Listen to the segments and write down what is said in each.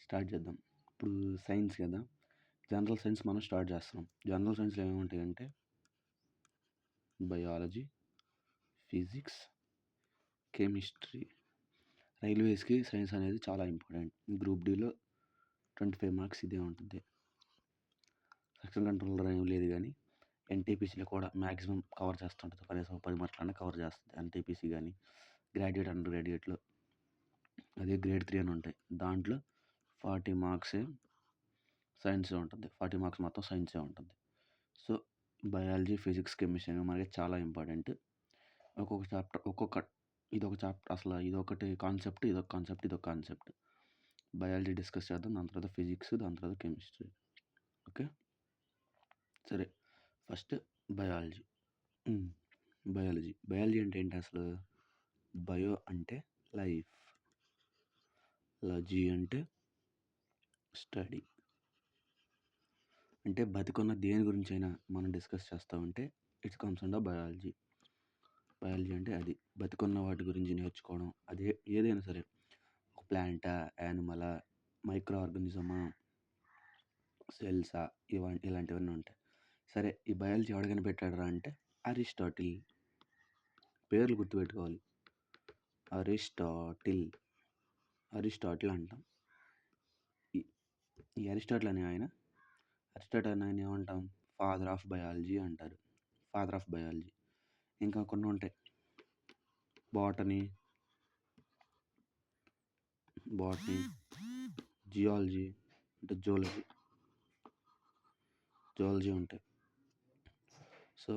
Start చేద్దాం. ఇప్పుడు science కదా! జనరల్ సైన్స్ మనం స్టార్ట్ చేస్తున్నాం. జనరల్ సైన్స్‌లో ఏముంటాయంటే బయాలజీ, ఫిజిక్స్, కెమిస్ట్రీ. రైల్వేస్‌కి సైన్స్ అనేది చాలా ఇంపార్టెంట్. గ్రూప్ డీలో 25 మార్క్స్ ఇదే ఉంటుంది. సెక్షన్ కంట్రోలర్ ఏమి లేదు కానీ ఎన్టీపీసీలో కూడా మ్యాక్సిమం కవర్ చేస్తుంటుంది. కనీసం 10 మార్కులన్నా కవర్ చేస్తుంది ఎన్టీపీసీ కానీ గ్రాడ్యుయేట్, అండర్ గ్రాడ్యుయేట్లో. అదే గ్రేడ్ 3 అని ఉంటాయి. దాంట్లో 40 మార్క్సే సైన్సే ఉంటుంది. 40 మార్క్స్ మొత్తం సైన్సే ఉంటుంది. సో బయాలజీ, ఫిజిక్స్, కెమిస్ట్రీ అనేవి మనకి చాలా ఇంపార్టెంట్. ఒక్కొక్క చాప్టర్ ఇదొక చాప్టర్, అసలు ఇదొకటి కాన్సెప్ట్, ఇదొక కాన్సెప్ట్, ఇదొక కాన్సెప్ట్. బయాలజీ డిస్కస్ చేద్దాం, దాని తర్వాత ఫిజిక్స్, దాని తర్వాత కెమిస్ట్రీ. ఓకే, సరే. First biology. బయాలజీ అంటే ఏంటి అసలు? బయో అంటే లైఫ్, లజీ అంటే స్టడీ. అంటే బతికున్న దేని గురించి అయినా మనం డిస్కస్ చేస్తామంటే it's comes under biology. Biology అంటే అది బతికున్న వాటి గురించి నేర్చుకోవడం. అదే ఏదైనా సరే, ఒక ప్లాంటా, యానిమలా, మైక్రో ఆర్గానిజమా, సెల్సా, ఇలాంటివన్నీ ఉంటాయి. సరే, ఈ బయాలజీ ఎవడు కనిపెట్టాడురా అంటే అరిస్టాటిల్. పేర్లు గుర్తుపెట్టుకోవాలి. అరిస్టాటిల్ అంటాం. ఈ అరిస్టాటిల్ అనే ఆయన ఏమంటాం? ఫాదర్ ఆఫ్ బయాలజీ అంటారు. Father of biology. ఇంకా కొన్ని ఉంటాయి. బాటనీ, జియాలజీ అంటే జువాలజీ ఉంటాయి. సో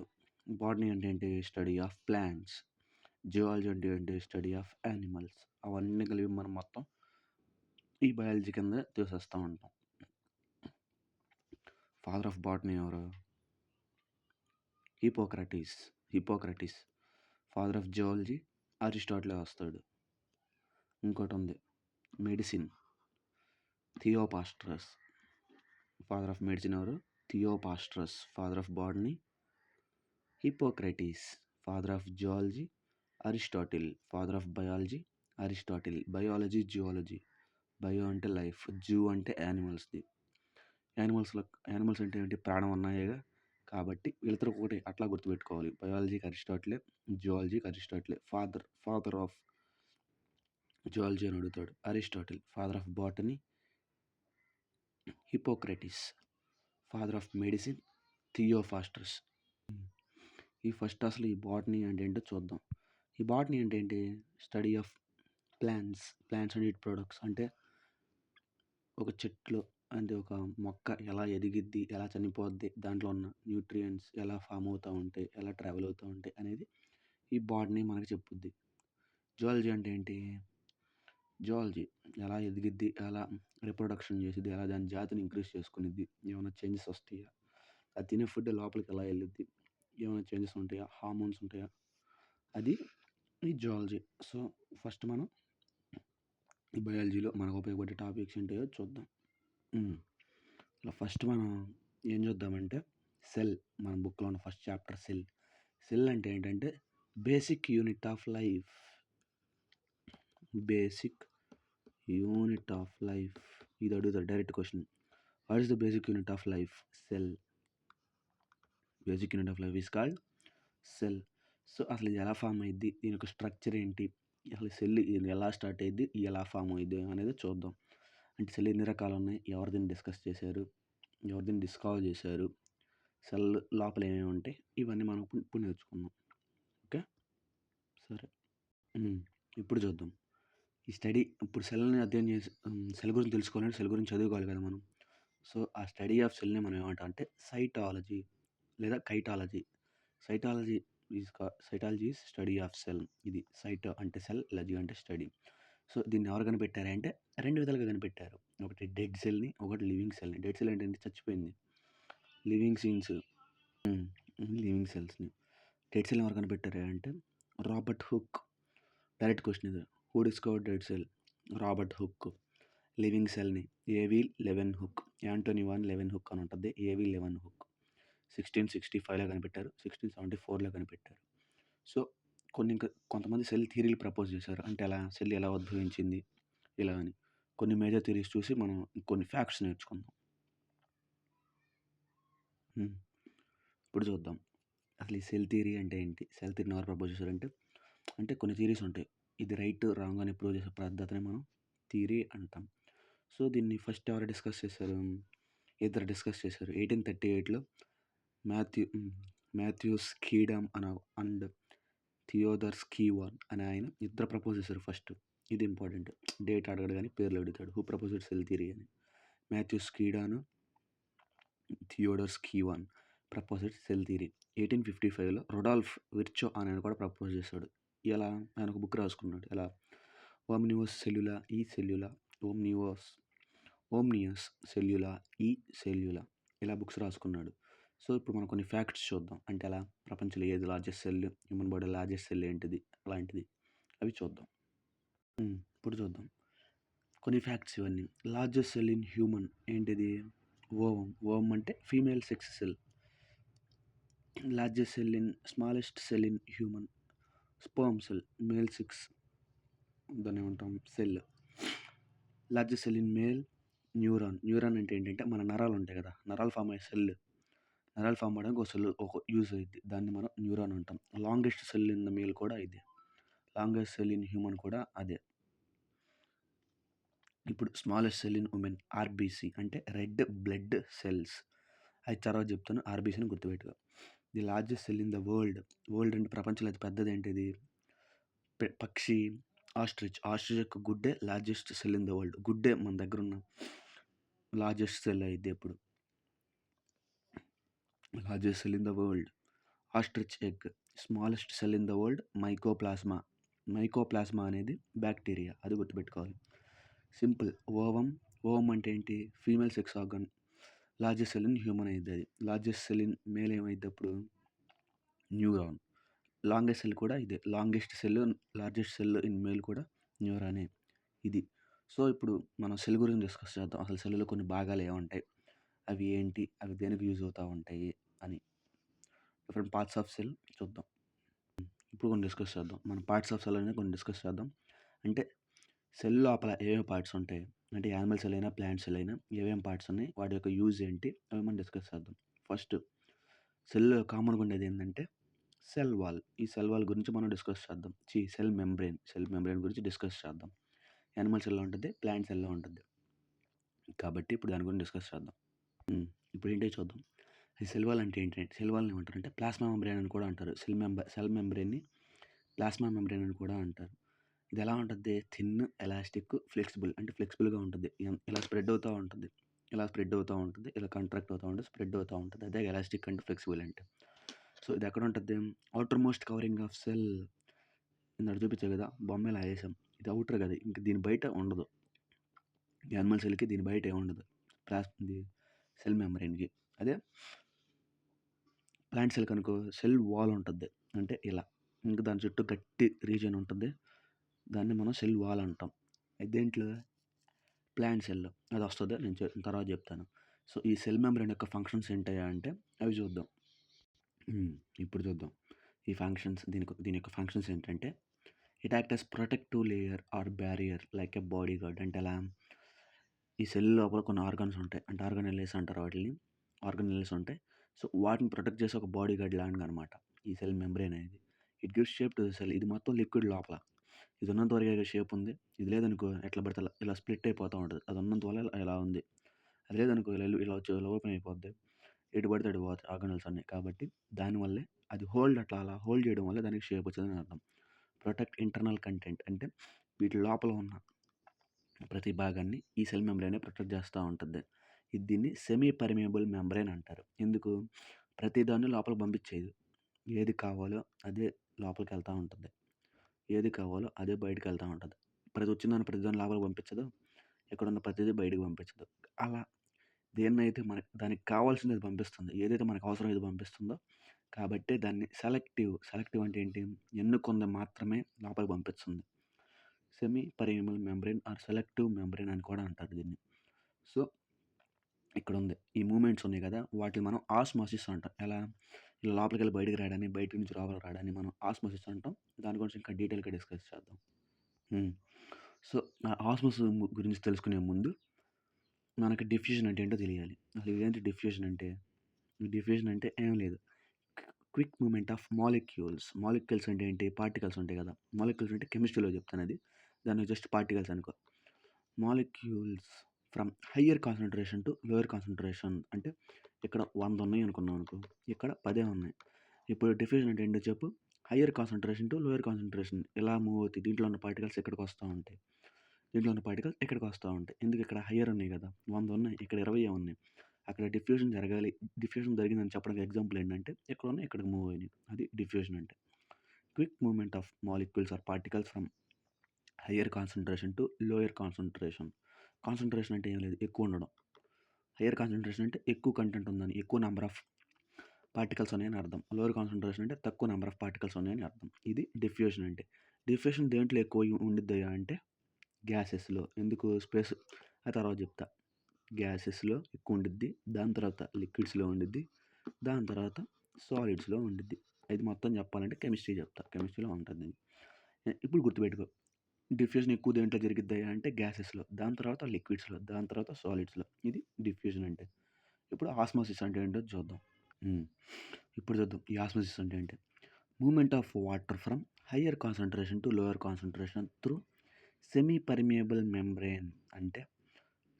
బాటనీ అంటే ఏంటి? Study of plants. జియాలజీ అంటే ఏంటి? Study of animals. అవన్నీ కలిపి మనం మొత్తం ఈ బయాలజీ కింద తీసేస్తూ ఉంటాం. ఫాదర్ ఆఫ్ బాటనీ ఎవరు? హిపోక్రటీస్. ఫాదర్ ఆఫ్ జియాలజీ అరిస్టాటిలే వస్తాడు. ఇంకోటి ఉంది medicine, Theophrastus. Father of medicine ఎవరు? Theophrastus. Father of botany Hippocrates. Father of geology Aristotle. Father of biology Aristotle. Biology, geology. Bio అంటే లైఫ్, జూ అంటే యానిమల్స్ది. యానిమల్స్ అంటే ఏంటి? ప్రాణం ఉన్నాయేగా. కాబట్టి వీళ్ళిద్దరూ ఒకటి, అట్లా గుర్తుపెట్టుకోవాలి. బయాలజీకి అరిస్టాటిలే, జియాలజీకి అరిస్టాటిలే. ఫాదర్ ఆఫ్ జియాలజీ అని అడుగుతాడు, Aristotle. Father of botany Hippocrates. Father of medicine Theophrastus. ఈ ఫస్ట్ అసలు ఈ బాటనీ అంటే ఏంటో చూద్దాం. ఈ బాటనీ అంటే ఏంటి? Study of plants and it products. అంటే ఒక చెట్లు అంటే ఒక మొక్క ఎలా ఎదిగిద్ది, ఎలా చనిపోద్ది, దాంట్లో ఉన్న న్యూట్రియంట్స్ ఎలా ఫామ్ అవుతూ ఉంటాయి, ఎలా ట్రావెల్ అవుతూ ఉంటాయి అనేది ఈ బాటనీ మనకి చెప్పుద్ది. జువాలజీ అంటే ఏంటి? జువాలజీ ఎలా ఎదిగిద్ది, ఎలా రిప్రొడక్షన్ చేసిద్ది, ఎలా దాని జాతిని ఇంక్రీజ్ చేసుకునిద్ది, ఏమైనా చేంజెస్ వస్తాయా, అది తినే ఫుడ్ లోపలికి ఎలా వెళ్ళిద్ది, ఏమైనా చేంజెస్ ఉంటాయా, హార్మోన్స్ ఉంటాయా, అది ఈ జువాలజీ. సో ఫస్ట్ మనం ఈ బయాలజీలో మనకు ఉపయోగపడే టాపిక్స్ ఏంటో చూద్దాం. ఫస్ట్ మనం ఏం చూద్దామంటే సెల్. మన బుక్లో ఉన్న ఫస్ట్ చాప్టర్ సెల్ అంటే ఏంటంటే బేసిక్ యూనిట్ ఆఫ్ లైఫ్. ఇది అడుగుతారు direct question. What is the basic unit of life? Cell. Basic unit of life is called cell. So అసలు ఇది ఎలా ఫామ్ అయ్యిద్ది, దీని యొక్క స్ట్రక్చర్ ఏంటి, అసలు సెల్ ఎలా స్టార్ట్ అయ్యిద్ది, ఎలా ఫామ్ అయ్యిద్ది అనేది చూద్దాం. అంటే సెల్ ఎన్ని రకాలు ఉన్నాయి, ఎవరు దీన్ని డిస్కస్ చేశారు, ఎవరు దీన్ని డిస్కవర్ చేశారు, సెల్ లోపల ఏమేమి ఉంటాయి, ఇవన్నీ మనం ఇప్పుడు నేర్చుకుందాం. ఓకే, సరే. ఇప్పుడు చూద్దాం ఈ స్టడీ. ఇప్పుడు సెల్ని అధ్యయనం చేసి సెల్ గురించి తెలుసుకోవాలంటే సెల్ గురించి చదువుకోవాలి కదా మనం. సో ఆ స్టడీ ఆఫ్ సెల్ని మనం ఏమంటాం అంటే సైటాలజీ లేదా కైటాలజీ. Cytology is study of cell. ఇది సైటో అంటే సెల్, లజీ అంటే స్టడీ. సో దీన్ని ఎవరు కనిపెట్టారంటే 2 విధాలుగా కనిపెట్టారు. ఒకటి డెడ్ సెల్ని, ఒకటి లివింగ్ సెల్ని. డెడ్ సెల్ అంటే చచ్చిపోయింది. లివింగ్ సెల్స్ని. డెడ్ సెల్ ఎవరు కనిపెట్టారు అంటే రాబర్ట్ హుక్. డైరెక్ట్ క్వశ్చన్ ఇది. Who discovered dead cell? Robert Hooke. Living సెల్ని ఏవి Leeuwenhoek. Antonie van Leeuwenhoek అని ఉంటుంది. ఏవి లెవెన్ హుక్ 1665లో కనిపెట్టారు, 1674లో కనిపెట్టారు. సో కొంతమంది సెల్ థియరీలు ప్రపోజ్ చేశారు. అంటే సెల్ ఎలా ఉద్భవించింది ఇలా అని. కొన్ని మేజర్ థియరీస్ చూసి మనం కొన్ని ఫ్యాక్ట్స్ నేర్చుకుందాం. ఇప్పుడు చూద్దాం. అసలు ఈ సెల్ థియరీ అంటే ఏంటి? సెల్ థియరీని ఎవరు ప్రపోజ్ చేశారంటే, అంటే కొన్ని థియరీస్ ఉంటాయి. ఇది రైట్, రాంగ్ అని ప్రూవ్ చేసే పద్ధతిని మనం థియరీ అంటాం. సో, దీన్ని ఫస్ట్ ఎవరు డిస్కస్ చేశారు? ఇద్దరు డిస్కస్ చేశారు. 1838లో మాథ్యూస్ స్కీడమ్ అండ్ థియోదర్ స్కీవాన్ అనే ఆయన ఇద్దరు ప్రపోజ్ చేశారు ఫస్ట్. ఇది ఇంపార్టెంట్. డేట్ అడగడు కానీ పేర్లు అడుగుతాడు. హూ ప్రపోజ్డ్ సెల్ థియరీ అని. మాథ్యూస్ స్కీడాను, Theodor Schwann proposed cell theory. 1855లో రొడాల్ఫ్ విర్చో అని ఆయన కూడా ప్రపోజ్ చేశాడు. ఇలా ఆయన ఒక బుక్ రాసుకున్నాడు. ఎలా? ఓమ్నియోస్ సెల్యులా ఈ సెల్యులా, ఓమ్నియస్ సెల్యులా ఈ సెల్యులా, ఇలా బుక్స్ రాసుకున్నాడు. సో, ఇప్పుడు మనం కొన్ని ఫ్యాక్ట్స్ చూద్దాం. అంటే ఎలా? ప్రపంచంలో ఏది largest cell, human body largest cell ఏంటిది, అలాంటిది అవి చూద్దాం. ఇప్పుడు చూద్దాం కొన్ని ఫ్యాక్ట్స్ ఇవన్నీ. లార్జెస్ట్ సెల్ ఇన్ హ్యూమన్ ఏంటిది? ఓవం అంటే female sex cell. Largest cell in smallest cell in human sperm cell, male sex, దాన్ని ఏమంటాం cell. Largest cell in male neuron అంటే ఏంటంటే మన నరాలు ఉంటాయి కదా, నరాలు ఫామ్ అయ్యే సెల్. నరాలు ఫామ్ అవడానికి ఒక సెల్ ఒక యూజ్ అయ్యింది, దాన్ని మనం న్యూరాన్ అంటాం. Longest cell in the male కూడా ఇదే. లాంగెస్ట్ సెల్ ఇన్ హ్యూమన్ కూడా అదే. ఇప్పుడు smallest cell in women RBC అంటే రెడ్ బ్లడ్ సెల్స్. అది తర్వాత చెప్తాను. ఆర్బీసీని గుర్తుపెట్టుకో. The largest cell in the world అంటే ప్రపంచంలో అతి పెద్దది ఏంటిది? పక్షి ఆస్ట్రిచ్ యొక్క గుడ్డే largest cell in the world. గుడ్డే మన దగ్గర ఉన్న లార్జెస్ట్ సెల్ అయింది. ఎప్పుడు largest cell in the world ostrich egg. Smallest cell in the world mycoplasma అనేది బ్యాక్టీరియా, అది గుర్తుపెట్టుకోవాలి. సింపుల్. ఓవం అంటే ఏంటి? Female sex organ. Largest cell in human అయింది. అది లార్జెస్ట్ సెల్ ఇన్ మేల్ ఏమైంది అప్పుడు? న్యూరాన్. లాంగెస్ట్ సెల్ కూడా ఇదే. లార్జెస్ట్ సెల్ ఇన్ మేల్ కూడా న్యూరానే. ఇది. సో, ఇప్పుడు మనం సెల్ గురించి డిస్కస్ చేద్దాం. అసలు సెల్లో కొన్ని భాగాలు ఏముంటాయి, అవి ఏంటి, అవి దేనికి యూజ్ అవుతూ ఉంటాయి అని. డిఫరెంట్ పార్ట్స్ ఆఫ్ సెల్ చూద్దాం. ఇప్పుడు కొన్ని డిస్కస్ చేద్దాం. మన పార్ట్స్ ఆఫ్ సెల్ అనేది కొన్ని డిస్కస్ చేద్దాం. అంటే సెల్ లోపల ఏమేమి పార్ట్స్ ఉంటాయి, అంటే యానిమల్ సెల్ అయినా ప్లాంట్ సెల్ అయినా ఏమేమి పార్ట్స్ ఉన్నాయి, వాటి యొక్క యూజ్ ఏంటి, అవి మనం డిస్కస్ చేద్దాం. ఫస్ట్ సెల్ కామన్గా ఉండేది ఏంటంటే సెల్ వాల్. ఈ సెల్ వాల్ గురించి మనం డిస్కస్ చేద్దాం. సెల్ మెంబ్రెయిన్ గురించి డిస్కస్ చేద్దాం. యానిమల్ సెల్లో ఉంటుంది, ప్లాంట్ సెల్లో ఉంటుంది. కాబట్టి ఇప్పుడు దాని గురించి డిస్కస్ చేద్దాం. ఇప్పుడు ఏంటో చూద్దాం. ఈ సెల్ వాల్ అంటే ఏంటంటే, సెల్ వాల్ని ఏమంటారంటే ప్లాస్మా మెంబ్రెయిన్ అని కూడా అంటారు. సెల్ మెంబ్రెయిన్ని ప్లాస్మా మెంబ్రెయిన్ అని కూడా అంటారు. ఇది ఎలా ఉంటుంది? Thin, elastic, flexible. అంటే ఫ్లెక్సిబుల్గా ఉంటుంది, ఇలా స్ప్రెడ్ అవుతూ ఉంటుంది, ఇలా కాంట్రాక్ట్ అవుతూ ఉంటుంది, స్ప్రెడ్ అవుతూ ఉంటుంది. అదే ఎలాస్టిక్ అంటే ఫ్లెక్సిబుల్ అంటే. సో, ఇది ఎక్కడ ఉంటుంది? Outer most covering of cell. ఇందాక చూపించావు కదా, బొమ్మ ఇలా వేసాం. ఇది అవుటర్ కదా, ఇంక దీని బయట ఉండదు. యానిమల్ సెల్కి దీని బయట ఏముండదు, సెల్ మెంబ్రెయిన్కి. అదే ప్లాంట్ సెల్ కనుకో సెల్ వాల్ ఉంటుంది, అంటే ఇలా. ఇంకా దాని చుట్టూ గట్టి రీజియన్ ఉంటుంది, దాన్ని మనం సెల్ వాల్ అంటాం. దేంట్లో? Plant cell. అది వస్తుంది, నేను తర్వాత చెప్తాను. సో, ఈ సెల్ మెంబ్రెయిన్ యొక్క ఫంక్షన్స్ ఏంటయ్యా అంటే అవి చూద్దాం. ఇప్పుడు చూద్దాం ఈ ఫంక్షన్స్. దీని యొక్క ఫంక్షన్స్ ఏంటంటే, it act as protective layer or barrier like a body guard. అంటే ఎలా? ఈ సెల్ లోపల కొన్ని ఆర్గన్స్ ఉంటాయి, అంటే ఆర్గనెల్లేస్ అంటారు వాటిని. ఆర్గనెల్లేస్ ఉంటాయి. సో, వాటిని ప్రొటెక్ట్ చేసే ఒక బాడీ గార్డ్ లాంటిది అనమాట ఈ సెల్ మెంబ్రెయిన్ అనేది. It gives shape to the cell. ఇది మొత్తం లిక్విడ్ లోపల. ఇది ఉన్నంత వరకు షేప్ ఉంది. ఇది లేదనుకో ఎట్లా పడితే ఇలా స్ప్లిట్ అయిపోతూ ఉంటుంది. అది ఉన్నంత వల్ల ఇలా ఉంది. అది లేదనుకో ఇలా వచ్చి ఇలా ఓపెన్ అయిపోద్ది, ఎటు పడితే అటు పోతాయి ఆర్గనల్స్ అన్నీ. కాబట్టి దానివల్లే అది అలా హోల్డ్ చేయడం వల్ల దానికి షేప్ వచ్చిందని అర్థం. ప్రొటెక్ట్ ఇంటర్నల్ కంటెంట్ అంటే వీటి లోపల ఉన్న ప్రతి భాగాన్ని ఈ సెల్ మెంబ్రెయిన్ ప్రొటెక్ట్ చేస్తూ ఉంటుంది. దీన్ని సెమీ పర్మియబుల్ మెంబ్రెయిన్ అంటారు. ఎందుకు? ప్రతిదాన్ని లోపలికి పంపించేది. ఏది కావాలో అదే లోపలికి వెళ్తూ ఉంటుంది, ఏది కావాలో అదే బయటకు వెళ్తూ ఉంటుంది. ప్రతిదాన్ని లోపలికి పంపించదు, ఎక్కడున్న ప్రతిదీ బయటకు పంపించదు. అలా దేన్నైతే దానికి కావాల్సినది పంపిస్తుంది, ఏదైతే మనకు అవసరం ఏది పంపిస్తుందో. కాబట్టి దాన్ని సెలెక్టివ్ అంటే ఏంటి? ఎన్నుకొంది మాత్రమే లోపలికి పంపిస్తుంది. Semi permeable membrane or selective membrane అని కూడా అంటారు దీన్ని. సో, ఇక్కడ ఉంది ఈ మూమెంట్స్ ఉన్నాయి కదా, వాటిని మనం ఆస్మోసిస్ అంటాం. ఎలా? ఇలా లోపలికి వెళ్ళి బయటికి రావడాన్ని, బయట నుంచి లోపలికి రావడాన్ని మనం ఆస్మోసిస్ అంటాం. దాని గురించి ఇంకా డీటెయిల్గా డిస్కస్ చేద్దాం. సో, ఆ ఆస్మోస్ గురించి తెలుసుకునే ముందు మనకి డిఫ్యూజన్ అంటే ఏంటో తెలియాలి. అసలు ఏంటి డిఫ్యూజన్ అంటే? డిఫ్యూజన్ అంటే ఏం లేదు. Quick movement of molecules. Molecules అంటే ఏంటి? పార్టికల్స్ ఉంటాయి కదా! మాలిక్యూల్స్ అంటే కెమిస్ట్రీలో చెప్తానది. దాన్ని జస్ట్ పార్టికల్స్ అనుకో. Molecules from higher concentration to lower concentration అంటే ఇక్కడ 100 ఉన్నాయి అనుకున్నాం అనుకో. ఇక్కడ 10 ఉన్నాయి. ఇప్పుడు డిఫ్యూజన్ అంటే ఏంటో చెప్పు? Higher concentration to lower concentration ఎలా మూవ్ అవుతాయి? దీంట్లో ఉన్న పార్టికల్స్ ఇక్కడికి వస్తా ఉంటాయి. దీంట్లో ఉన్న పార్టికల్స్ ఇక్కడికి వస్తా ఉంటాయి. ఎందుకు ఇక్కడ హయ్యర్ ఉన్నాయి కదా! 100 ఉన్నాయి. ఇక్కడ 20 ఉన్నాయి. అక్కడ డిఫ్యూజన్ జరగాలి. డిఫ్యూజన్ జరిగిందని చెప్పడానికి ఎగ్జాంపుల్ ఏంటంటే ఇక్కడ ఉన్నాయి ఇక్కడికి మూవ్ అయినాయి. అది డిఫ్యూజన్ అంటే. Quick movement of molecules or particles from higher concentration to lower concentration. Concentration అంటే ఏం లేదు, ఎక్కువ ఉండడం. హయ్యర్ కాన్సంట్రేషన్ అంటే ఎక్కువ కంటెంట్ ఉందని, ఎక్కువ నెంబర్ ఆఫ్ పార్టికల్స్ ఉన్నాయని అర్థం. లోయర్ కాన్సంట్రేషన్ అంటే తక్కువ నెంబర్ ఆఫ్ పార్టికల్స్ ఉన్నాయని అర్థం. ఇది డిఫ్యూజన్ అంటే. డిఫ్యూజన్ దేంట్లో ఎక్కువ ఉండిద్దయ్యా అంటే గ్యాసెస్‌లో. ఎందుకు స్పేస్ ఆ తర్వాత చెప్తా. గ్యాసెస్‌లో ఎక్కువ ఉండిద్ది. దాని తర్వాత లిక్విడ్స్‌లో ఉండిద్ది. దాని తర్వాత సాలిడ్స్‌లో ఉండిద్ది. ఇది మొత్తం చెప్పాలంటే కెమిస్ట్రీ చెప్తా. కెమిస్ట్రీలో ఉంటది. ఇప్పుడు గుర్తుపెట్టుకో. డిఫ్యూజన్ ఎక్కువ దేంట్లో జరిగిద్దయ్యా అంటే గ్యాసెస్‌లో. దాని తర్వాత లిక్విడ్స్‌లో. దాని తర్వాత సాలిడ్స్‌లో. ఇది డిఫ్యూజన్ అంటే. ఇప్పుడు ఆస్మోసిస్ అంటే ఏంటో చూద్దాం. హ్మ్. ఇప్పుడు చూద్దాం ఈ ఆస్మోసిస్ అంటే ఏంటి. Movement of water from higher concentration to lower concentration through semi permeable membrane అంటే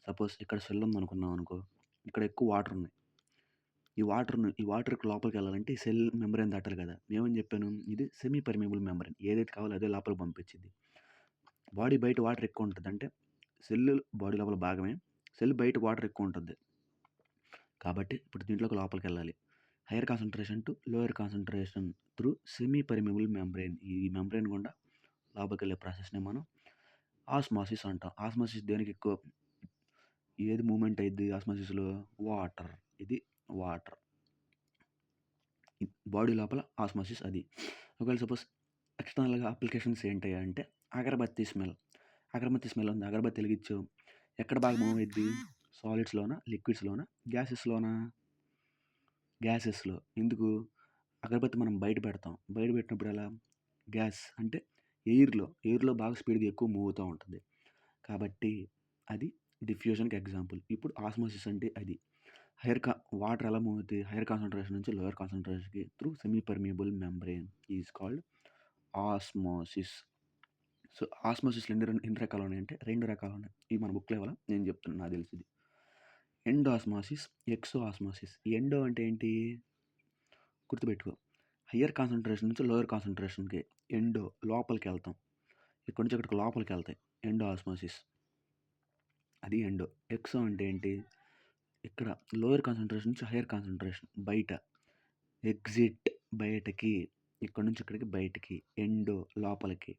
సపోజ్ ఇక్కడ సెల్ ఉందనుకున్నాం అనుకో. ఇక్కడ ఎక్కువ వాటర్ ఉన్నాయి. ఈ వాటర్‌కి లోపలికి వెళ్ళాలంటే ఈ సెల్ మెంబ్రేన్ దాటాలి కదా! ఏమని చెప్పాను? ఇది సెమీ పర్మియబుల్ మెంబ్రేన్. ఏదైతే కావాలో అదే లోపలికి పంపించిద్ది. బాడీ బయట వాటర్ ఎక్కువ ఉంటది. అంటే సెల్ బాడీ లోపల భాగమే. సెల్ బయట వాటర్ ఎక్కువ ఉంటది. కాబట్టి ఇప్పుడు దీంట్లోకి లోపలికెళ్ళాలి. Higher concentration to lower concentration through semi permeable membrane. ఈ మెంబ్రేన్ గుండా లోపలికెళ్ళే ప్రాసెస్‌ని మనం ఆస్మాసిస్ అంటాం. ఆస్మాసిస్ దేనికి ఎక్కువ ఏది మూవ్‌మెంట్ అయిద్ది ఆస్మాసిస్‌లో? వాటర్. ఇది వాటర్. బాడీ లోపల ఆస్మాసిస్ అది. ఒకవేళ సపోజ్ ఎక్స్టర్నల్‌గా అప్లికేషన్స్ ఏంటయ్యా అంటే అగరబత్తి స్మెల్. అగరబత్తి స్మెల్ ఉంది. అగరబత్తి వెలిగించావు. ఎక్కడ బాగా మూవ్ అయిద్ది? సాలిడ్స్‌లోనా? లిక్విడ్స్‌లోనా? గ్యాసెస్‌లోనా? గ్యాసెస్‌లో. ఎందుకు? అగరబత్తి మనం బయట పెడతాం. బయట పెట్టినప్పుడు ఎలా? గ్యాస్ అంటే ఎయిర్‌లో బాగా స్పీడ్‌గా ఎక్కువ మూవ్ అవుతా ఉంటది. కాబట్టి అది డిఫ్యూజన్‌కి ఎగ్జాంపుల్. ఇప్పుడు ఆస్మోసిస్ అంటే అది. హైర్ కా వాటర్ ఎలా మూవ్ అవుతాయి? హైయర్ కాన్సంట్రేషన్ నుంచి లోయర్ కాన్సంట్రేషన్‌కి through semi permeable membrane is called osmosis. So, ఆస్మోసిస్‌లో ఎన్ని రకాలున్నాయంటే 2 రకాలున్నాయి. ఇవి మన బుక్‌లో ఇవ్వలా. నేను చెప్తున్నా నాకు తెలిసింది. ఎండోస్మోసిస్, ఎక్సోస్మోసిస్. ఎండో అంటే ఏంటి? గుర్తుపెట్టుకో. హయ్యర్ కాన్సంట్రేషన్ నుంచి లోయర్ కాన్సంట్రేషన్‌కి ఎండో లోపలికెళ్తాం. ఇక్కడి నుంచి ఇక్కడికి లోపలికెళ్తాయి. ఎండోస్మోసిస్. అది ఎండో. ఎక్సో అంటే ఏంటి? ఇక్కడ లోయర్ కాన్సంట్రేషన్ నుంచి హయ్యర్ కాన్సంట్రేషన్ బయట. ఎగ్జిట్ బయటకి. ఇక్కడి నుంచి ఇక్కడికి బయటికి. ఎండో లోపలికి.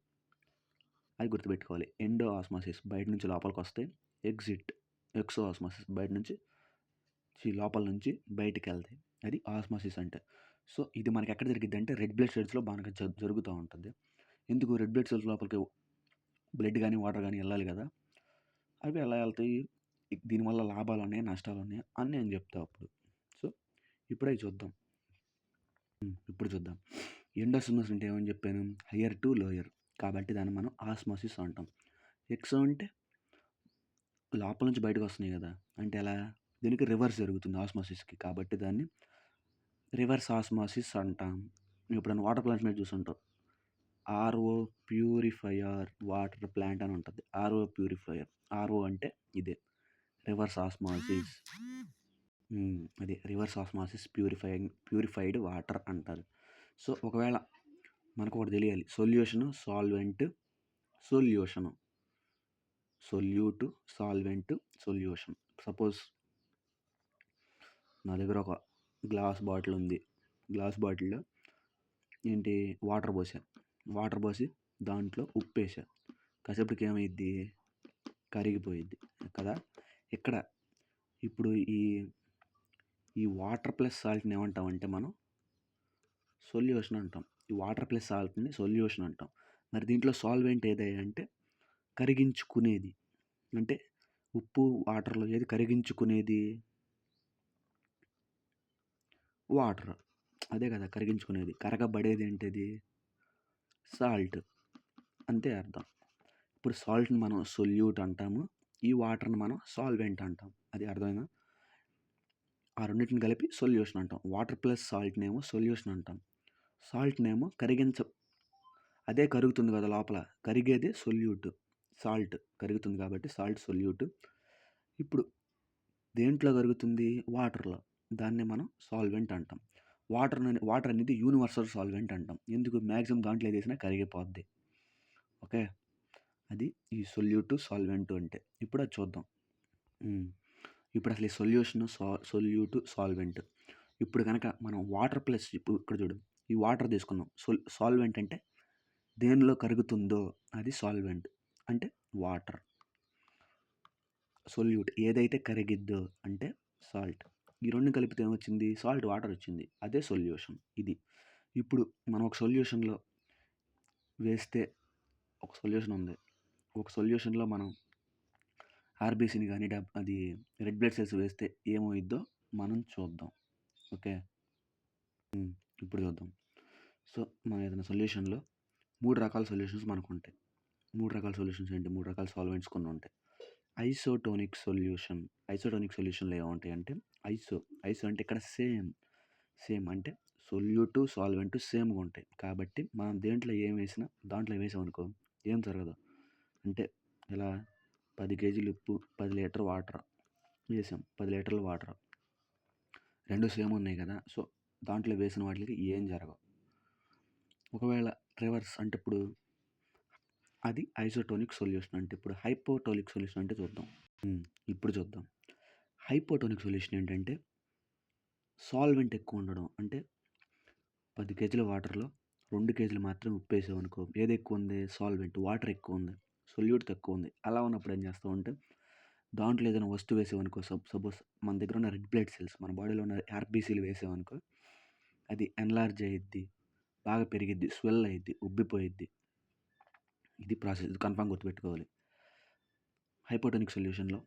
అది గుర్తుపెట్టుకోవాలి. ఎండో ఆస్మోసిస్ బయట నుంచి లోపలికొస్తాయి. ఎగ్జిట్ ఎక్సో ఆస్మోసిస్ బయట నుంచి లోపల నుంచి బయటికెళ్తాయి. అది ఆస్మోసిస్ అంటే. సో, ఇది మనకి ఎక్కడ జరిగిద్దంటే రెడ్ బ్లడ్ సెల్స్‌లో బాగా జరుగుతా ఉంటది. ఎందుకు రెడ్ బ్లడ్ సెల్స్ లోపలికి బ్లడ్ గాని, వాటర్ గాని ఎళ్ళాలి గదా! అవి ఎలా ఎళ్తాయి? దీనివల్ల లాభాలున్నాయి, నష్టాలున్నాయి అని నేను చెప్తా అప్పుడు. సో, ఇప్పుడయి చూద్దాం. ఇప్పుడు చూద్దాం. ఎండోస్మోసిస్ అంటే ఏమని చెప్పాను? Hire to lower. కాబట్టి దాన్ని మనం ఆస్మోసిస్ అంటాం. ఎక్సో అంటే లోపల నుంచి బయటకొస్తున్నాయి గదా! అంటే ఎలా? దీనికి రివర్స్ జరుగుతుంది ఆస్మోసిస్‌కి. కాబట్టి దాన్ని రివర్స్ ఆస్మోసిస్ అంటాం. నువ్వు ఎప్పుడైనా వాటర్ ప్లాంట్స్ మీద చూసుంటావు. ఆర్ఓ ప్యూరిఫైయర్ వాటర్ ప్లాంట్ అని ఉంటది. RO purifier. ఆర్ఓ అంటే ఇదే. Reverse osmosis. అది రివర్స్ ఆస్మోసిస్ ప్యూరిఫైడ్ వాటర్ అంటారు. సో, ఒకవేళ మనకొకటి తెలియాలి. Solution, solvent, solution. Solute, solvent, solution. Suppose నా దగ్గర ఒక గ్లాస్ బాటిల్ ఉంది. గ్లాస్ బాటిల్‌లో ఏంటి వాటర్ పోసా. వాటర్ పోసి దాంట్లో ఉప్పేసా. కాసేపటికి ఏమైద్ది? కరిగిపోయిద్ది కదా! ఇక్కడ ఇప్పుడు ఈ వాటర్ ప్లస్ సాల్ట్‌ని ఏమంటామంటే మనం సొల్యూషన్ అంటాం. ఈ వాటర్ ప్లస్ సాల్ట్‌ని సొల్యూషన్ అంటాం. మరి దీంట్లో సాల్వెంట్ ఏదయ్యా అంటే కరిగించుకునేది. అంటే ఉప్పు, వాటర్‌లో ఏది కరిగించుకునేది? వాటర్. అదే కదా కరిగించుకునేది. కరగబడేది ఏంటిది? సాల్ట్. అంతే అర్థం. ఇప్పుడు సాల్ట్‌ని మనం సొల్యూట్ అంటాము. ఈ వాటర్‌ని మనం సాల్వెంట్ అంటాం. అది అర్థమైందా? ఆ రెండిటిని కలిపి సొల్యూషన్ అంటాం. వాటర్ ప్లస్ సాల్ట్‌నేమో సొల్యూషన్ అంటాం. సాల్ట్‌నేమో అదే కరుగుతుంది కదా లోపల. కరిగేది సొల్యూట్. సాల్ట్ కరుగుతుంది కాబట్టి సాల్ట్ సొల్యూట్. ఇప్పుడు దేంట్లో కరుగుతుంది? వాటర్‌లో. దాన్నే మనం సాల్వెంట్ అంటాం. వాటర్ అనేది యూనివర్సల్ సాల్వెంట్ అంటాం. ఎందుకు? మాక్సిమం దాంట్లో ఏదేసినా కరిగిపోద్ది. ఓకే. అది ఈ సొల్యూట్, సాల్వెంట్ అంటే. ఇప్పుడు అది చూద్దాం. ఇప్పుడు అసలు ఈ సొల్యూట్, సాల్వెంట్. ఇప్పుడు గనక మనం వాటర్ ప్లస్ ఇప్పుడు ఇక్కడ చూడు. ఈ వాటర్ తీసుకున్నాం. సాల్వెంట్ అంటే దేనిలో కరుగుతుందో అది సాల్వెంట్. అంటే వాటర్. సొల్యూట్ ఏదైతే కరిగిద్దో అంటే సాల్ట్. ఈ 2 కలిపితే ఏమొచ్చింది? సాల్ట్ వాటర్ వచ్చింది. అదే సొల్యూషన్. ఇది. ఇప్పుడు మనం ఒక సొల్యూషన్‌లో వేస్తే ఒక సొల్యూషన్ ఉంది. ఒక సొల్యూషన్‌లో మనం ఆర్బీసీని గాని అది రెడ్ బ్లడ్ సెల్స్ వేస్తే ఏమవుద్దో మనం చూద్దాం. ఓకే. ఇప్పుడు చూద్దాం. సో, మనం ఏదైనా సొల్యూషన్‌లో 3 రకాల సొల్యూషన్స్ మనకుంటాయి. 3 రకాల సొల్యూషన్స్ ఏంటి? 3 రకాల సాల్వెంట్స్ కొన్ని ఉంటాయి. Isotonic solution. ఐసోటోనిక్ సొల్యూషన్‌లో ఏముంటాయంటే ఐసో అంటే ఇక్కడ సేమ్ అంటే సొల్యూటు, సాల్వెంట్ సేమ్‌గా ఉంటాయి. కాబట్టి మనం దేంట్లో ఏం వేసినా దాంట్లో వేసామనుకో ఏం జరగదు. అంటే ఎలా 10 కేజీలు ఉప్పు, 10 లీటర్ వాటర్ వేసాం. 10 లీటర్ల వాటర్. 2 సేమ్ ఉన్నాయి కదా! సో, దాంట్లో వేసిన వాటికి ఏం జరగవు. ఒకవేళ రివర్స్ అంటే ఇప్పుడు అది ఐసోటోనిక్ సొల్యూషన్. అంటే ఇప్పుడు హైపోటోనిక్ సొల్యూషన్ అంటే చూద్దాం. ఇప్పుడు చూద్దాం. హైపోటోనిక్ సొల్యూషన్ ఏంటంటే సాల్వెంట్ ఎక్కువ ఉండడం. అంటే 10 కేజీల వాటర్‌లో 2 కేజీలు మాత్రమే ఉప్పు వేసామనుకో ఏది ఎక్కువ ఉంది? సాల్వెంట్. వాటర్ ఎక్కువ ఉంది. సొల్యూట్ తక్కువ ఉంది. అలా ఉన్నప్పుడు ఏం చేస్తామంటే దాంట్లో ఏదైనా వస్తువు వేసామనుకో సపోజ్ మన దగ్గర ఉన్న రెడ్ బ్లడ్ సెల్స్ మన బాడీలో ఉన్న ఆర్బీసీలు వేసామనుకో అది ఎన్లార్జ్ అయ్యిద్ది. బాగా పెరిగిద్ది. స్వెల్ అయ్యిద్ది. ఉబ్బిపోయిద్ది. ఇది ప్రాసెస్. ఇది కన్ఫర్మ్‌గా గుర్తుపెట్టుకోవాలి. హైపోటోనిక్ సొల్యూషన్‌లో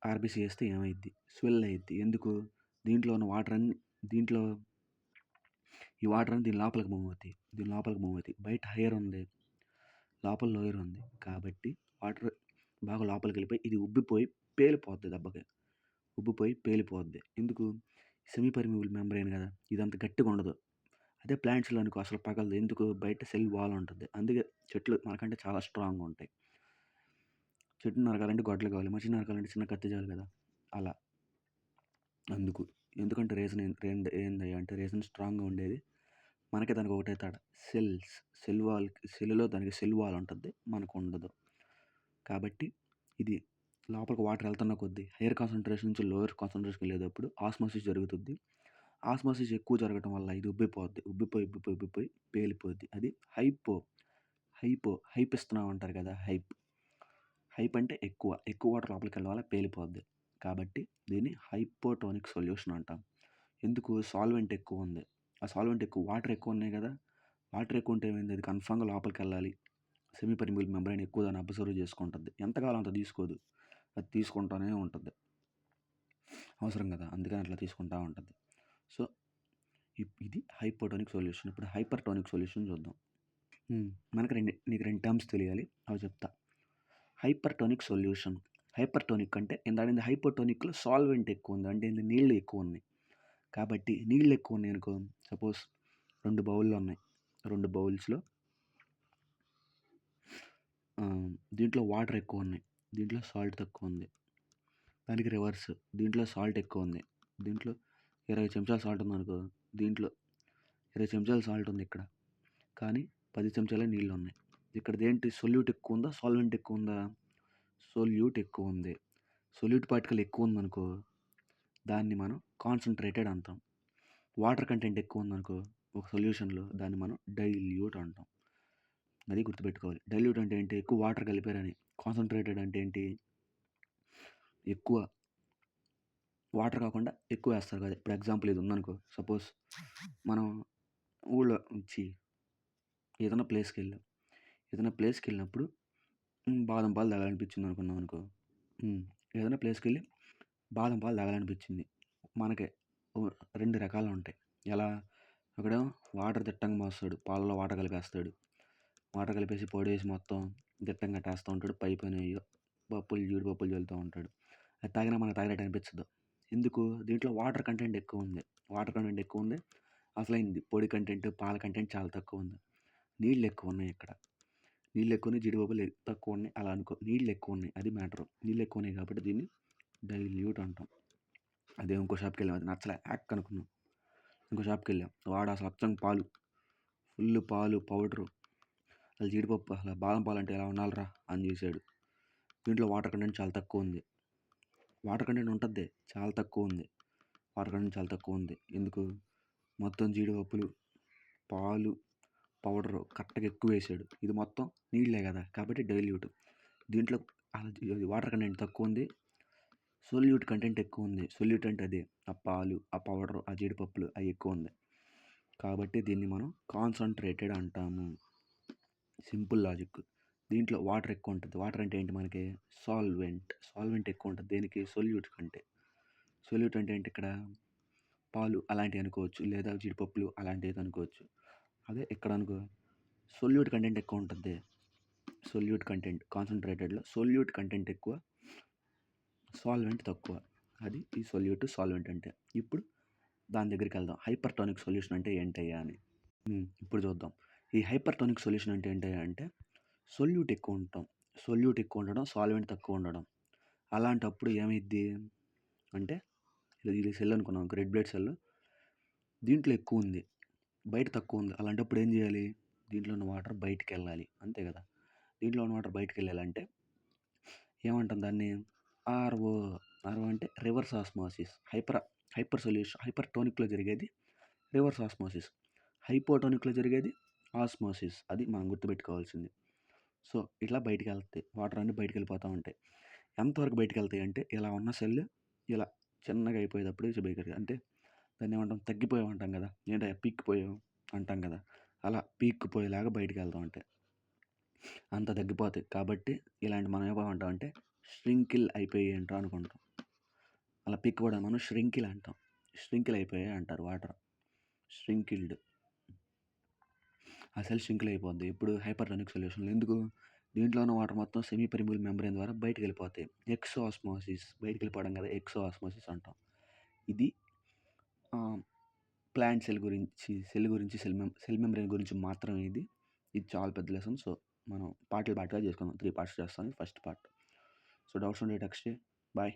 ఆర్బీసీ వేస్తే ఏమైద్ది? స్వెల్ అయ్యిద్ది. ఎందుకు? దీంట్లో ఉన్న వాటర్ అన్నీ దీంట్లో ఈ వాటర్ అన్నీ దీని లోపలికి మూవ్ అవుతాయి. బయట హైయర్ ఉంది. లోపల లోయర్ ఉంది. కాబట్టి వాటర్ బాగా లోపలికి వెళ్ళిపోయి ఇది ఉబ్బిపోయి పేలిపోద్ది దెబ్బకి. పేలిపోద్ది. ఎందుకు? సెమీ పర్మియబుల్ మెంబ్రేన్ కదా! ఇదంత గట్టిగా ఉండదు. అదే ప్లాంట్స్‌లో అనుకో అసలు పగలదు. ఎందుకు? బయట సెల్ వాల్ ఉంటుంది. అందుకే చెట్లు మనకంటే చాలా స్ట్రాంగ్‌గా ఉంటాయి. చెట్టుని నరకాలంటే గొడ్డలి కావాలి. మనిషిని నరకాలంటే చిన్న కత్తి చాలు కదా! అలా. అందుకు. ఎందుకంటే ఏందయ్యా అంటే రీజన్ స్ట్రాంగ్‌గా ఉండేది. మనకి దానికి ఒకటే తేడా. సెల్‌లో దానికి సెల్ వాల్ ఉంటది. మనకు ఉండదు. కాబట్టి ఇది లోపలికి వాటర్ వెళ్తున్న కొద్దీ హైయర్ కాన్సంట్రేషన్ నుంచి లోయర్ కాన్సంట్రేషన్‌కి వెళ్ళేటప్పుడు ఆస్మోసిస్ జరుగుతుంది. ఆస్మోసిస్ ఎక్కువ జరగటం వల్ల ఇది ఉబ్బిపోద్ది. ఉబ్బిపోయి పేలిపోద్ది. అది హైప్ ఇస్తున్నాం అంటారు కదా! హైప్ అంటే ఎక్కువ వాటర్ లోపలికి వెళ్ళడం వల్ల పేలిపోద్ది. కాబట్టి దీన్ని హైపోటోనిక్ సొల్యూషన్ అంటాం. ఎందుకు? సాల్వెంట్ ఎక్కువ ఉంది. ఆ సాల్వెంట్ వాటర్ ఎక్కువ ఉన్నాయి కదా! వాటర్ ఎక్కువ ఉంటే ఏమైంది? అది కన్ఫర్మ్‌గా లోపలికి వెళ్ళాలి. సెమీ పర్మియబుల్ మెంబ్రేన్ ఎక్కువ దాన్ని అబ్జర్వ్ చేసుకుంటుంది. ఎంత కావాలో అంత తీసుకోదు. అది తీసుకుంటానే ఉంటుంది. అవసరం కదా! అందుకని అట్లా తీసుకుంటా ఉంటుంది. సో, ఇది హైపోటోనిక్ సొల్యూషన్. ఇప్పుడు హైపర్‌టోనిక్ సొల్యూషన్ చూద్దాం. నీకు 2 టర్మ్స్ తెలియాలి. అవి చెప్తా. Hypertonic solution. హైపర్‌టోనిక్ అంటే ఇందాడింది హైపోటోనిక్‌లో సాల్వెంట్ ఎక్కువ ఉంది. అంటే నీళ్ళు ఎక్కువ ఉన్నాయి. కాబట్టి నీళ్ళు ఎక్కువ ఉన్నాయనుకో సపోజ్ 2 బౌల్‌లు ఉన్నాయి. 2 బౌల్స్‌లో దీంట్లో వాటర్ ఎక్కువ ఉన్నాయి. దీంట్లో సాల్ట్ తక్కువ ఉంది. దానికి రివర్స్. దీంట్లో సాల్ట్ ఎక్కువ ఉంది. దీంట్లో 20 చెంచాల సాల్ట్ ఉందనుకో దీంట్లో 20 చెంచాల సాల్ట్ ఉంది ఇక్కడ. కానీ 10 చెంచాలే నీళ్ళు ఉన్నాయి. ఇక్కడదేంటి సొల్యూట్ ఎక్కువ ఉందా? సాల్వెంట్ ఎక్కువ ఉందా? సొల్యూట్ ఎక్కువ ఉంది. సొల్యూట్ పార్టికల్ ఎక్కువ ఉందనుకో దాన్ని మనం కాన్సంట్రేటెడ్ అంటాం. వాటర్ కంటెంట్ ఎక్కువ ఉందనుకో ఒక సొల్యూషన్‌లో దాన్ని మనం డైల్యూట్ అంటాం. అది గుర్తుపెట్టుకోవాలి. డైల్యూట్ అంటే ఏంటి? ఎక్కువ వాటర్ కలిపారని. కాన్సంట్రేటెడ్ అంటే ఏంటి? ఎక్కువ వాటర్ కాకుండా ఎక్కువ వేస్తారు కదా! ఇప్పుడు ఎగ్జాంపుల్ ఇది ఉందనుకో సపోజ్ మనం ఊళ్ళో ఏదైనా ప్లేస్‌కెళ్ళినప్పుడు బాదం పాలు తాగాలనిపించింది అనుకున్నాం అనుకో. ఏదైనా ప్లేస్‌కెళ్ళి బాదం పాలు తాగాలనిపించింది. మనకే 2 రకాలు ఉంటాయి. ఎలా? ఒకడేమో వాటర్ దిట్టంగా మోస్తాడు. పాలలో వాటర్ కలిపేస్తాడు. వాటర్ కలిపేసి పొడేసి మొత్తం దిట్టంగా కట్టేస్తూ ఉంటాడు. పైన జీడిపప్పులు చల్లుతూ ఉంటాడు. అది తాగినా మనకు తాగినట్టు అనిపించదు. ఎందుకు? దీంట్లో వాటర్ కంటెంట్ ఎక్కువుంది. వాటర్ కంటెంట్ ఎక్కువుంది. అసలైంది పొడి కంటెంట్, పాల కంటెంట్ చాలా తక్కువుంది. నీళ్ళు ఎక్కువున్నాయి ఇక్కడ. నీళ్ళు ఎక్కువున్నాయి, జీడిపప్పులు తక్కువున్నాయి అలా అనుకో. నీళ్ళు ఎక్కువున్నాయి అది మ్యాటరు. నీళ్ళు ఎక్కువున్నాయి కాబట్టి దీన్ని డైల్యూట్ అంటాం. అదే ఇంకో షాప్‌కెళ్ళాం. అది నచ్చలే. యాక్ అనుకున్నాం. ఇంకో షాప్‌కెళ్ళాం. వాడు అసలు అచ్చంగా పాలు, ఫుల్లు పాలు పౌడరు, అసలు జీడిపప్పు అసలు బాదం పాలంటే ఎలా ఉండాలిరా అని చేశాడు. దీంట్లో వాటర్ కంటెంట్ చాలా తక్కువుంది. Water content ఉంటద్ది. చాలా తక్కువుంది. వాటర్ కంటెంట్ చాలా తక్కువుంది. ఎందుకు? మొత్తం జీడిపప్పులు, పాలు, పౌడరు కరెక్ట్‌గా ఎక్కువేశాడు. ఇది మొత్తం నీళ్ళే కదా! కాబట్టి డైల్యూట్. దీంట్లో వాటర్ కంటెంట్ తక్కువుంది. సొల్యూట్ కంటెంట్ ఎక్కువుంది. సొల్యూట్ అంటే అదే. ఆ పాలు, ఆ పౌడరు, ఆ జీడిపప్పులు అయి ఎక్కువుంది. కాబట్టి దీన్ని మనం కాన్సంట్రేటెడ్ అంటాము. Simple logic. దీంట్లో వాటర్ ఎక్కువ ఉంటుంది. వాటర్ అంటే ఏంటి మనకి? సాల్వెంట్. సాల్వెంట్ ఎక్కువ ఉంటుంది. దేనికి? సొల్యూట్ కంటే. సొల్యూట్ అంటే ఏంటి ఇక్కడ? పాలు అలాంటివి అనుకోవచ్చు. లేదా జీడిపప్పులు అలాంటివి అనుకోవచ్చు. అదే ఇక్కడ అనుకో సొల్యూట్ కంటెంట్ ఎక్కువ ఉంటుంది. సొల్యూట్ కంటెంట్ కాన్సంట్రేటెడ్లో సొల్యూట్ కంటెంట్ ఎక్కువ, సాల్వెంట్ తక్కువ. అది ఈ సాల్వెంట్ అంటే. ఇప్పుడు దాని దగ్గరికి వెళ్దాం. హైపర్టోనిక్ సొల్యూషన్ అంటే ఏంటయ్యా అని. ఇప్పుడు చూద్దాం. ఈ హైపర్టోనిక్ సొల్యూషన్ అంటే ఏంటయ్యా అంటే సొల్యూట్ ఎక్కువ ఉండడం, సాల్వెంట్ తక్కువ ఉండడం. అలాంటప్పుడు ఏమైద్ది అంటే ఇది సెల్ అనుకున్నాం. Red blood cell. దీంట్లో ఎక్కువ ఉంది, బయట తక్కువ ఉంది. అలాంటప్పుడు ఏం చేయాలి? దీంట్లో ఉన్న వాటర్ బయటికి వెళ్ళాలి. అంతే కదా! దీంట్లో ఉన్న వాటర్ బయటికి వెళ్ళాలంటే ఏమంటాం దాన్ని? ఆర్ఓ. ఆర్ఓ అంటే రివర్స్ ఆస్మోసిస్. హైపర్టోనిక్లో జరిగేది రివర్స్ ఆస్మోసిస్. హైపోటోనిక్లో జరిగేది ఆస్మోసిస్. అది మనం గుర్తుపెట్టుకోవాల్సింది. సో ఇట్లా బయటికి వెళ్తాయి. వాటర్ అన్నీ బయటికి వెళ్ళిపోతూ ఉంటాయి. ఎంతవరకు బయటికి వెళ్తాయి అంటే ఇలా ఉన్న సెల్ ఇలా చిన్నగా అయిపోయేటప్పుడు బయటికి అంటే దాన్ని ఏమంటాం? తగ్గిపోయాం అంటాం కదా! ఏంటయ్యా పీక్కుపోయాం అంటాం కదా! అలా పీక్కుపోయేలాగా బయటికి వెళ్తూ ఉంటాయి. అంత తగ్గిపోతాయి. కాబట్టి ఇలాంటి మనం ఏమంటాం అంటే ష్రింకిల్ అయిపోయాయి ఏంట్రా అనుకుంటాం. అలా పీక్కుపోవడం మనం ష్రింకిల్ అంటాం. ష్రింకిల్ అయిపోయాయి అంటారు వాటర్. ష్రింకిల్డ్. ఆ సెల్ ష్రింకిల్ అయిపోద్ది. ఇప్పుడు హైపర్టోనిక్ సొల్యూషన్లో ఎందుకు? దీంట్లో ఉన్న వాటర్ మొత్తం సెమీ పెర్మిబుల్ మెంబ్రేన్ ద్వారా బయటికి వెళ్ళిపోతాయి. ఎక్సోఆస్మోసిస్. బయటికి వెళ్ళిపోవడం కదా ఎక్సోఆస్మోసిస్ అంటాం. ఇది ప్లాంట్ సెల్ గురించి, సెల్ మెంబ్రేన్ గురించి మాత్రమే ఇది. ఇది చాలా పెద్ద లెసన్. సో మనం పార్ట్‌గా చేసుకుందాం. 3 పార్ట్స్ చేస్తాను. First part. సో డౌట్స్ ఉంటే టెక్స్ట్ చేయి. బాయ్.